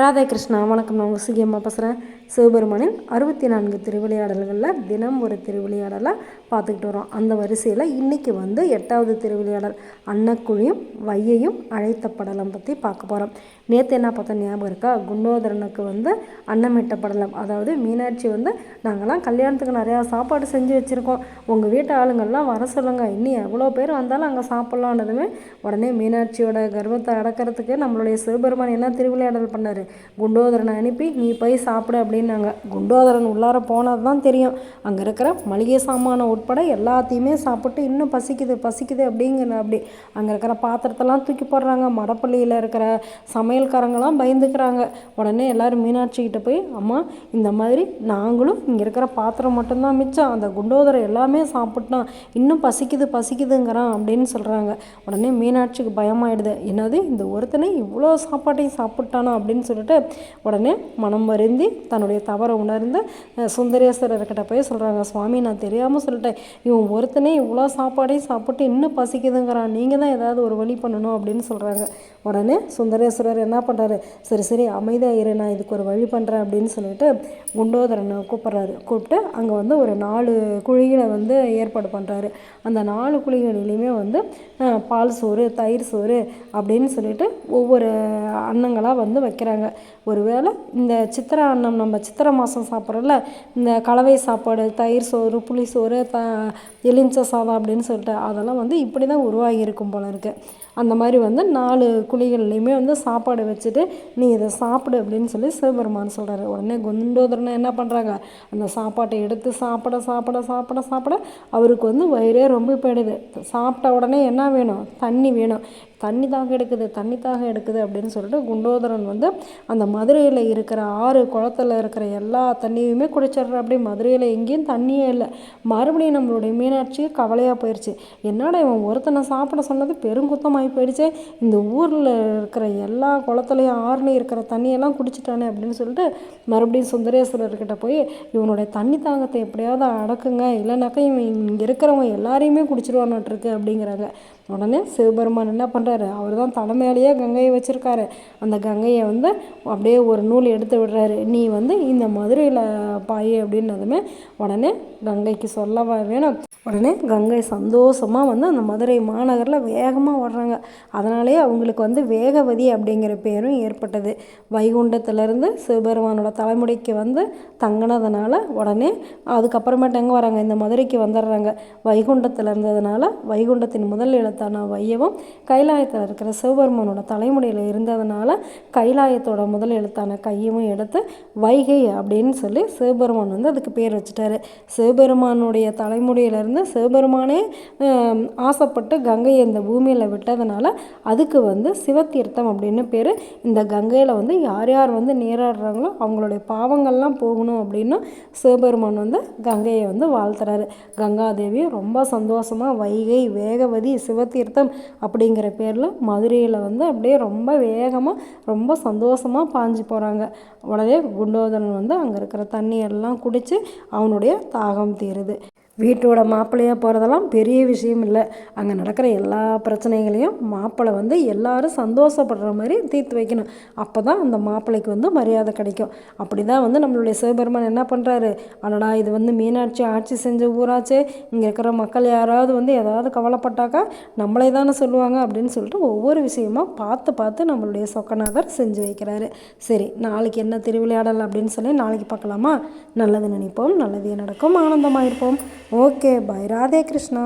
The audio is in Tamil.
ராதே கிருஷ்ணா. வணக்கம். நான் உங்கள் சிகியம்மா பேசுகிறேன். சிவபெருமானின் 64 திருவிளையாடல்களில் தினம் ஒரு திருவிளையாடலாக பார்த்துக்கிட்டு வரோம். அந்த வரிசையில் இன்றைக்கி 8வது திருவிளையாடல் அன்னக்குழியும் வையையும் அழைத்த படலம் பற்றி பார்க்க போகிறோம். நேற்று என்ன பார்த்தா ஞாபகம் இருக்கா? குண்டோதரனுக்கு அன்னமிட்ட படலம். அதாவது மீனாட்சி நாங்கள்லாம் கல்யாணத்துக்கு நிறையா சாப்பாடு செஞ்சு வச்சுருக்கோம், உங்கள் வீட்டு ஆளுங்கள்லாம் வர சொல்லுங்கள், இன்னும் எவ்வளோ பேர் வந்தாலும் அங்கே சாப்பிட்லான்னதுமே உடனே மீனாட்சியோட கர்வத்தை அடக்கிறதுக்கு நம்மளுடைய சிவபெருமான் என்ன திருவிளையாடல் பண்ணார்? குண்டோதரனை அனுப்பி நீ போய் சாப்பிடு அப்படின்னாங்க. குண்டோதரன் உள்ளார போனது தான் தெரியும், அங்கே இருக்கிற மளிகை சாமானை உட்பட எல்லாத்தையுமே சாப்பிட்டு இன்னும் பசிக்குது அப்படி அங்கே இருக்கிற பாத்திரத்தெல்லாம் தூக்கி போடுறாங்க. மடப்பள்ளியில் இருக்கிற சமையல்காரங்களாம் பயந்துக்கிறாங்க. உடனே எல்லோரும் மீனாட்சிக்கிட்ட போய், அம்மா இந்த மாதிரி நாங்களும் இங்கே இருக்கிற பாத்திரம் மட்டும்தான் மிச்சம், அந்த குண்டோதரன் எல்லாமே சாப்பிட்டான், இன்னும் பசிக்குதுங்கிறான் அப்படின்னு சொல்கிறாங்க. உடனே மீனாட்சிக்கு பயமாயிடுது. என்னது, இந்த ஒருத்தனை இவ்வளோ சாப்பாட்டையும் சாப்பிட்டானோ அப்படின்னு சொல்லிட்டு உடனே மனம் வருந்தி தன்னுடைய தவறை உணர்ந்து சுந்தரேஸ்வரர்கிட்ட போய் சொல்கிறாங்க, சுவாமி நான் தெரியாமல் சொல்லிட்டேன், இவன் ஒருத்தனே இவ்வளோ சாப்பாடையும் சாப்பிட்டு இன்னும் பசிக்குதுங்கிறான், நீங்கள் தான் ஏதாவது ஒரு வழி பண்ணணும் அப்படின்னு சொல்கிறாங்க. உடனே சுந்தரேஸ்வரர் என்ன பண்ணுறாரு, சரி அமைதியாக இரு, நான் இதுக்கு ஒரு வழி பண்ணுறேன் அப்படின்னு சொல்லிட்டு குண்டோதரனை கூப்பிட்டு அங்கே ஒரு 4 குழிகளை ஏற்பாடு பண்ணுறாரு. அந்த 4 குழிகளிலையுமே பால் சோறு, தயிர் சோறு அப்படின்னு சொல்லிட்டு ஒவ்வொரு அன்னங்களாக வைக்கிறாங்க. ஒருவேளை இந்த சித்திரை அன்னம், நம்ம சித்திரை மாதம் சாப்பிட்றோம்ல, இந்த கலவை சாப்பாடு, தயிர் சோறு, புளி சோறு, எலுமிச்சை சாதம் அப்படின்னு சொல்லிட்டு அதெல்லாம் இப்படி தான் உருவாகி இருக்கும் போல இருக்குது. அந்த மாதிரி 4 குழிகள்லையுமே சாப்பாடு வச்சுட்டு நீ இதை சாப்பிடு அப்படின்னு சொல்லி சிவபெருமான் சொல்கிறாரு. உடனே குண்டோதரனை என்ன பண்ணுறாங்க, அந்த சாப்பாட்டை எடுத்து சாப்பிட அவருக்கு வயிறே ரொம்ப போயிடுது. சாப்பிட்ட உடனே என்ன வேணும், தண்ணி வேணும். தண்ணி தாக எடுக்குது அப்படின்னு சொல்லிட்டு குண்டோதரன் அந்த மதுரையில் இருக்கிற 6 குளத்தில் இருக்கிற எல்லா தண்ணியுமே குடிச்சிடுற. அப்படி மதுரையில் எங்கேயும் தண்ணியே இல்லை. மறுபடியும் நம்மளுடைய மீனாட்சிக்கு கவலையாக போயிடுச்சு. என்னடா இவன் ஒருத்தனை சாப்பிட சொன்னது பெருங்குத்தமாகி போயிடுச்சு, இந்த ஊரில் இருக்கிற எல்லா குளத்துலையும் ஆறுலையும் இருக்கிற தண்ணியெல்லாம் குடிச்சிட்டானே அப்படின்னு சொல்லிட்டு மறுபடியும் சுந்தரேஸ்வரர்கிட்ட போய் இவனுடைய தண்ணி தாகத்தை எப்படியாவது அடக்குங்க, இல்லைனாக்கா இவன் இங்கே இருக்கிறவங்க எல்லாரையுமே குடிச்சிருவான்னுட்டுருக்கு அப்படிங்கிறாங்க. உடனே சிவபெருமான் என்ன பண்ணுறாரு, அவர் தான் தலைமையிலேயே கங்கையை வச்சுருக்காரு. அந்த கங்கையை அப்படியே ஒரு நூல் எடுத்து விடுறாரு. நீ இந்த மதுரையில் பாய் அப்படின்னதுமே உடனே கங்கைக்கு சொல்லவா வேணும். உடனே கங்கை சந்தோஷமாக அந்த மதுரை மாநகரில் வேகமாக ஓடுறாங்க. அதனாலேயே அவங்களுக்கு வேகவதி அப்படிங்கிற பேரும் ஏற்பட்டது. வைகுண்டத்திலேருந்து சிவபெருமானோட தலைமுடிக்கு தங்கினதுனால உடனே அதுக்கப்புறமேட்டு எங்கே வராங்க, இந்த மதுரைக்கு வந்துடுறாங்க. வைகுண்டத்தில் இருந்ததுனால வைகுண்டத்தின் முதல் எழுத்தான வையவும், கைலாயத்தில் இருக்கிற சிவபெருமானோட தலைமுடியில் இருந்ததுனால கைலாயத்தோட முதல் எழுத்தான கையவும் எடுத்து வைகை அப்படின்னு சொல்லி சிவபெருமான் அதுக்கு பேர் வச்சுட்டாரு. சிவபெருமானுடைய தலைமுடியிலிருந்து சிவபெருமானே ஆசைப்பட்டு கங்கையை இந்த பூமியில் விட்டதுனால அதுக்கு சிவத்தீர்த்தம் அப்படின்னு பேர். இந்த கங்கையில் யார் யார் நீராடுறாங்களோ அவங்களுடைய பாவங்கள்லாம் போகணும் அப்படின்னு சிவபெருமான் கங்கையை வாழ்த்துறாரு. கங்காதேவி ரொம்ப சந்தோஷமாக வைகை, வேகவதி, சிவத்தீர்த்தம் அப்படிங்கிற பேரில் மதுரையில் அப்படியே ரொம்ப வேகமாக ரொம்ப சந்தோஷமாக பாஞ்சு போகிறாங்க. உடனே குண்டோதரன் அங்கே இருக்கிற தண்ணியெல்லாம் குடித்து அவனுடைய தாகம் தீருது. வீட்டோட மாப்பிள்ளையாக போகிறதெல்லாம் பெரிய விஷயம் இல்லை. அங்கே நடக்கிற எல்லா பிரச்சனைகளையும் மாப்பிள்ளை எல்லாரும் சந்தோஷப்படுற மாதிரி தீர்த்து வைக்கணும். அப்போ தான் அந்த மாப்பிள்ளைக்கு மரியாதை கிடைக்கும். அப்படி தான் நம்மளுடைய சிவபெருமான் என்ன பண்ணுறாரு, அடடா இது மீனாட்சி ஆட்சி செஞ்ச ஊராச்சே, இங்கே இருக்கிற மக்கள் யாராவது ஏதாவது கவலைப்பட்டாக்கா நம்மளே தானே சொல்லுவாங்க அப்படின்னு சொல்லிட்டு ஒவ்வொரு விஷயமாக பார்த்து நம்மளுடைய சொக்கநாதர் செஞ்சு வைக்கிறாரு. சரி, நாளைக்கு என்ன திருவிளையாடல் அப்படின்னு சொல்லி நாளைக்கு பார்க்கலாமா? நல்லது நினைப்போம், நல்லதே நடக்கும், ஆனந்தமாக இருப்போம். ஓகே, பாய். ராதே கிருஷ்ணா.